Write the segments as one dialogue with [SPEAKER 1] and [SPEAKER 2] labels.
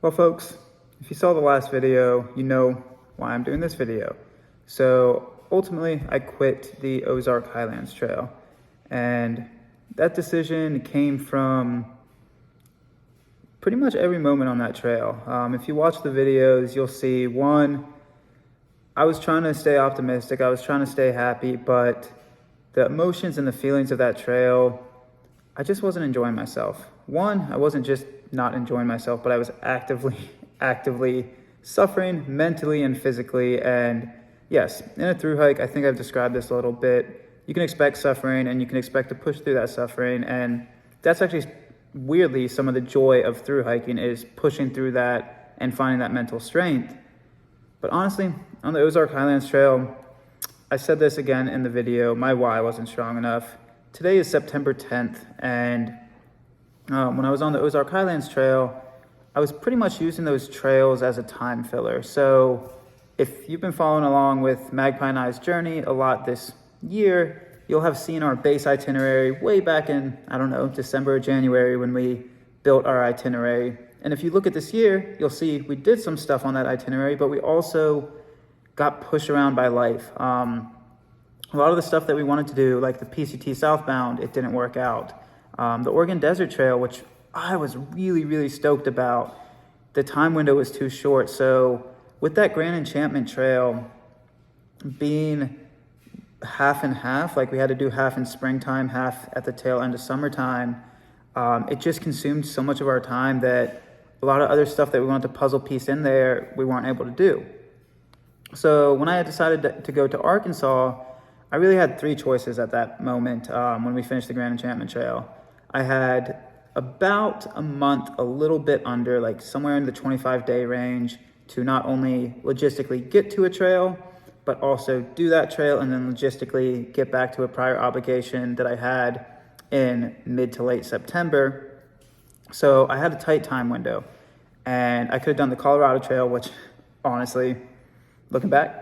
[SPEAKER 1] Well, folks, if you saw the last video, you know why I'm doing this video. So ultimately, I quit the Ozark Highlands Trail, and that decision came from pretty much every moment on that trail. If you watch the videos, you'll see, one, I was trying to stay optimistic, I was trying to stay happy, but the emotions and the feelings of that trail, I just wasn't enjoying myself. One, I wasn't just not enjoying myself, but I was actively suffering mentally and physically. And yes, in a thru hike, I think I've described this a little bit. You can expect suffering and you can expect to push through that suffering. And that's actually weirdly some of the joy of thru hiking, is pushing through that and finding that mental strength. But honestly, on the Ozark Highlands Trail, I said this again in the video, my why wasn't strong enough. Today is September 10th, and when I was on the Ozark Highlands Trail, I was pretty much using those trails as a time filler. So if you've been following along with Magpie and I's journey a lot this year, you'll have seen our base itinerary way back in, I don't know, December or January when we built our itinerary. And if you look at this year, you'll see we did some stuff on that itinerary, but we also got pushed around by life. A lot of the stuff that we wanted to do, like the PCT southbound, it didn't work out. The Oregon Desert Trail, which I was really stoked about, the time window was too short. So with that Grand Enchantment Trail being half and half, like we had to do half in springtime, half at the tail end of summertime, it just consumed so much of our time that a lot of other stuff that we wanted to puzzle piece in there, we weren't able to do. So when I had decided to go to Arkansas, I really had three choices at that moment when we finished the Grand Enchantment Trail. I had about a month, a little bit under, like somewhere in the 25-day range, to not only logistically get to a trail, but also do that trail and then logistically get back to a prior obligation that I had in mid to late September. So I had a tight time window, and I could have done the Colorado Trail, which honestly, looking back,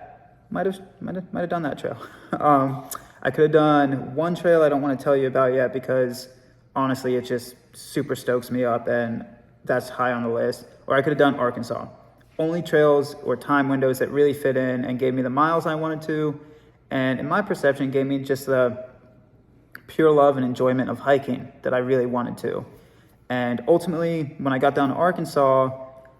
[SPEAKER 1] might have done that trail. I could have done one trail I don't want to tell you about yet, because honestly, it just super stokes me up and that's high on the list. Or I could have done Arkansas. Only trails or time windows that really fit in and gave me the miles I wanted to, and in my perception, gave me just the pure love and enjoyment of hiking that I really wanted to. And ultimately, when I got down to Arkansas,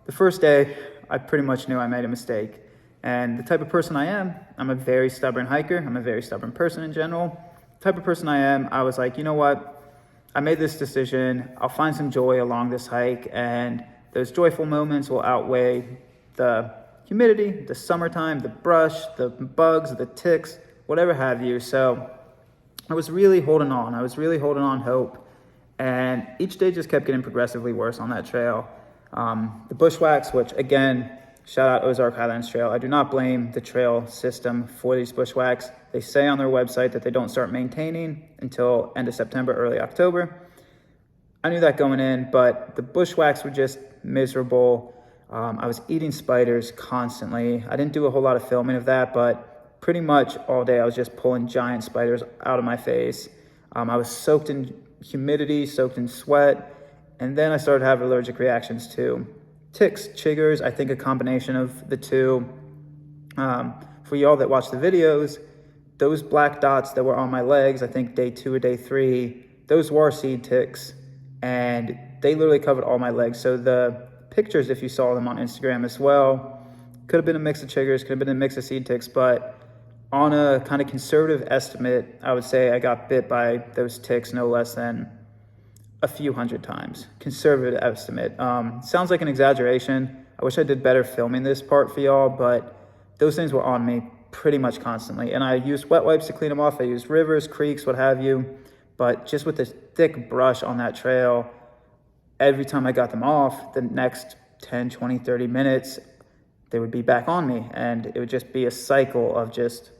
[SPEAKER 1] the first day, I pretty much knew I made a mistake. And the type of person I am, I'm a very stubborn hiker. I'm a very stubborn person in general. The type of person I am, I was like, you know what? I made this decision. I'll find some joy along this hike, and those joyful moments will outweigh the humidity, the summertime, the brush, the bugs, the ticks, whatever have you. So I was really holding on. I was really holding on hope. And each day just kept getting progressively worse on that trail. The bushwhacks, which again, shout out Ozark Highlands Trail. I do not blame the trail system for these bushwhacks. They say on their website that they don't start maintaining until end of September, early October. I knew that going in, but the bushwhacks were just miserable. I was eating spiders constantly. I didn't do a whole lot of filming of that, but pretty much all day I was just pulling giant spiders out of my face. I was soaked in humidity, soaked in sweat, and then I started to have allergic reactions too. Ticks, chiggers, I think a combination of the two. For y'all that watch the videos, those black dots that were on my legs, I think day 2 or day 3, those were seed ticks, and they literally covered all my legs. So the pictures, if you saw them on Instagram as well, could have been a mix of chiggers, could have been a mix of seed ticks, but on a kind of conservative estimate, I would say I got bit by those ticks no less than a few hundred times. Conservative estimate. Sounds like an exaggeration. I wish I did better filming this part for y'all, but those things were on me pretty much constantly. And I used wet wipes to clean them off. I used rivers, creeks, what have you. But just with this thick brush on that trail, every time I got them off, the next 10, 20, 30 minutes, they would be back on me. And it would just be a cycle of just,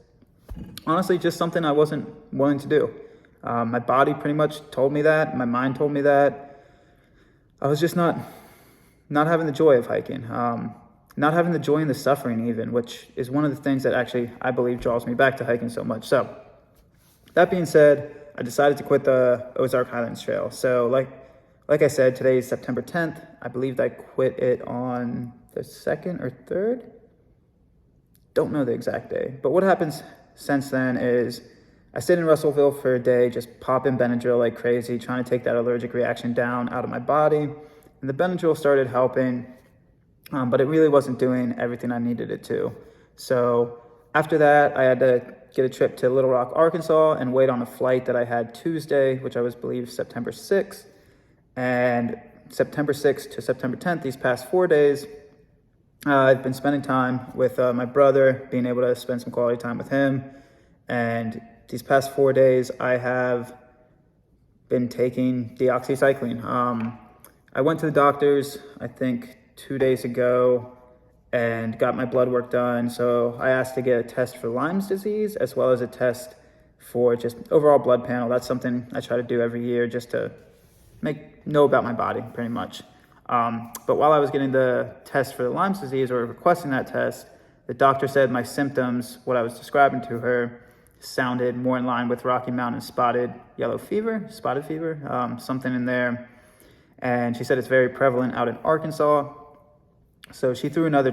[SPEAKER 1] honestly, just something I wasn't willing to do. My body pretty much told me that. My mind told me that. I was just not having the joy of hiking. Not having the joy in the suffering even, which is one of the things that actually, I believe, draws me back to hiking so much. So that being said, I decided to quit the Ozark Highlands Trail. So like like I said, today is September 10th. I believe I quit it on the 2nd or 3rd. Don't know the exact day. But what happens since then is I stayed in Russellville for a day, just popping Benadryl like crazy, trying to take that allergic reaction down out of my body. And the Benadryl started helping, but it really wasn't doing everything I needed it to. So after that, I had to get a trip to Little Rock, Arkansas, and wait on a flight that I had Tuesday, which I was believe September 6th. And September 6th to September 10th, these past 4 days, I've been spending time with my brother, being able to spend some quality time with him. And these past 4 days, I have been taking deoxycycline. I went to the doctor's, I think 2 days ago, and got my blood work done. So I asked to get a test for Lyme's disease, as well as a test for just overall blood panel. That's something I try to do every year just to know about my body, pretty much. But while I was getting the test for the Lyme's disease, or requesting that test, the doctor said my symptoms, what I was describing to her, sounded more in line with Rocky Mountain spotted fever, something in there. And she said it's very prevalent out in Arkansas. So she threw another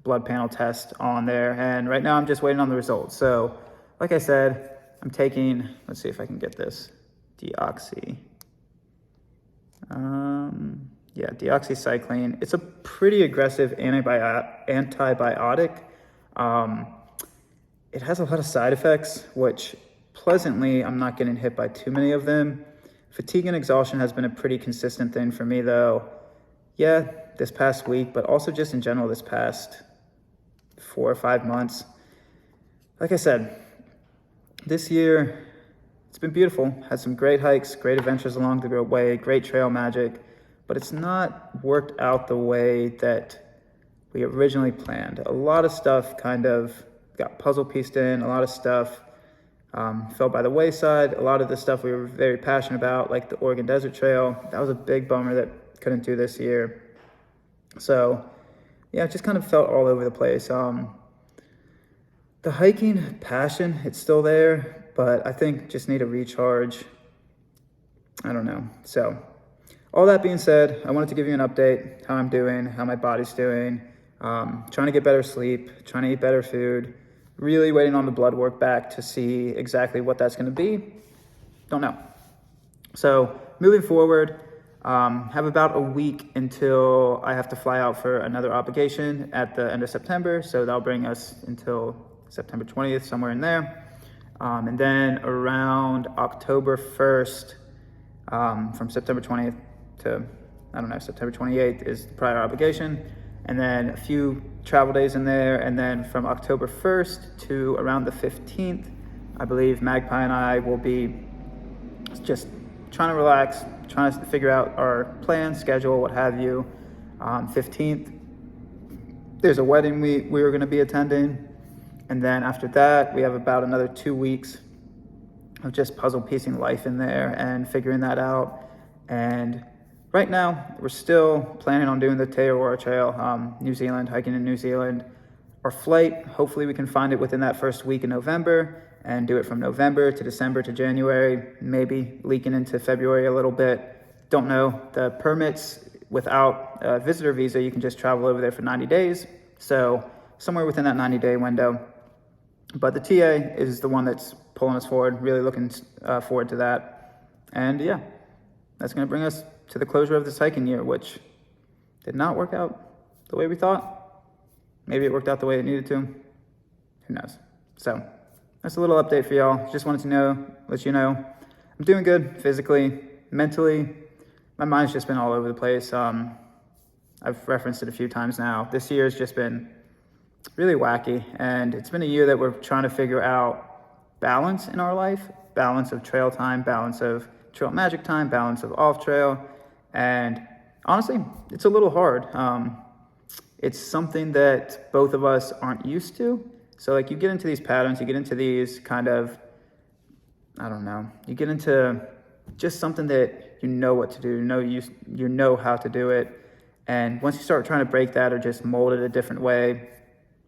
[SPEAKER 1] blood panel test on there. And right now I'm just waiting on the results. So like I said, I'm taking, let's see if I can get this, deoxycycline. It's a pretty aggressive antibiotic. It has a lot of side effects, which pleasantly, I'm not getting hit by too many of them. Fatigue and exhaustion has been a pretty consistent thing for me though. Yeah, this past week, but also just in general this past 4 or 5 months. Like I said, this year, it's been beautiful. Had some great hikes, great adventures along the way, great trail magic, but it's not worked out the way that we originally planned. A lot of stuff kind of got puzzle pieced in, a lot of stuff fell by the wayside. A lot of the stuff we were very passionate about, like the Oregon Desert Trail, that was a big bummer that couldn't do this year. So yeah, it just kind of felt all over the place. The hiking passion, it's still there, but I think just need a recharge. I don't know. So all that being said, I wanted to give you an update, how I'm doing, how my body's doing, trying to get better sleep, trying to eat better food, really waiting on the blood work back to see exactly what that's going to be. Don't know. So moving forward, have about a week until I have to fly out for another obligation at the end of September. So that'll bring us until September 20th, somewhere in there. And then around October 1st, from September 20th to, September 28th is the prior obligation. And then a few travel days in there. And then from October 1st to around the 15th, I believe Magpie and I will be just trying to relax, trying to figure out our plan, schedule, what have you. 15th, there's a wedding we were going to be attending. And then after that, we have about another 2 weeks of just puzzle piecing life in there and figuring that out. And right now, we're still planning on doing the Te Aurora Trail, New Zealand, hiking in New Zealand. Our flight, hopefully we can find it within that first week in November and do it from November to December to January, maybe leaking into February a little bit. Don't know. The permits, without a visitor visa, you can just travel over there for 90 days. So somewhere within that 90-day window. But the TA is the one that's pulling us forward, really looking forward to that. And yeah, that's going to bring us to the closure of this hiking year, which did not work out the way we thought. Maybe it worked out the way it needed to. Who knows? So that's a little update for y'all. Just wanted to let you know, I'm doing good physically, mentally. My mind's just been all over the place. I've referenced it a few times now. This year has just been really wacky, and it's been a year that we're trying to figure out balance in our life, balance of trail time, balance of trail magic time, balance of off trail. And honestly, it's a little hard. It's something that both of us aren't used to. So like you get into these patterns, you get into these kind of, you get into just something that you know what to do, you know how to do it. And once you start trying to break that or just mold it a different way,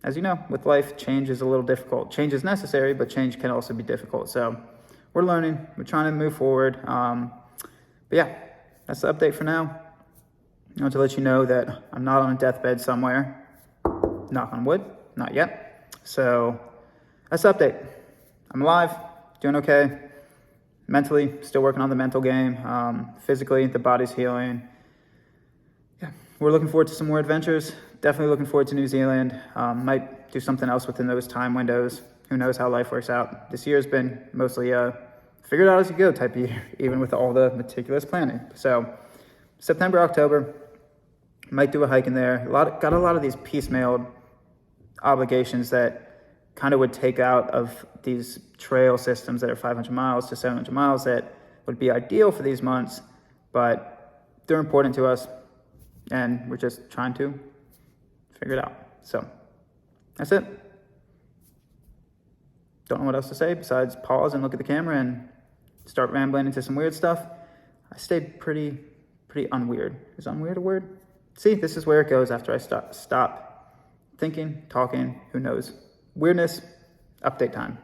[SPEAKER 1] as you know, with life, change is a little difficult. Change is necessary, but change can also be difficult. So we're learning, we're trying to move forward. But yeah, that's the update for now. I want to let you know that I'm not on a deathbed somewhere. Knock on wood, not yet. So that's the update. I'm alive, doing okay. Mentally, still working on the mental game. Physically, the body's healing. Yeah, we're looking forward to some more adventures. Definitely looking forward to New Zealand. Might do something else within those time windows. Who knows how life works out. This year has been mostly figure it out as you go type of year, even with all the meticulous planning. So September, October, might do a hike in there. Got a lot of these piecemealed obligations that kind of would take out of these trail systems that are 500 miles to 700 miles that would be ideal for these months, but they're important to us, and we're just trying to figure it out. So that's it. Don't know what else to say besides pause and look at the camera and start rambling into some weird stuff. I stayed pretty unweird. Is unweird a word? See, this is where it goes after I stop thinking, talking, who knows. Weirdness, update time.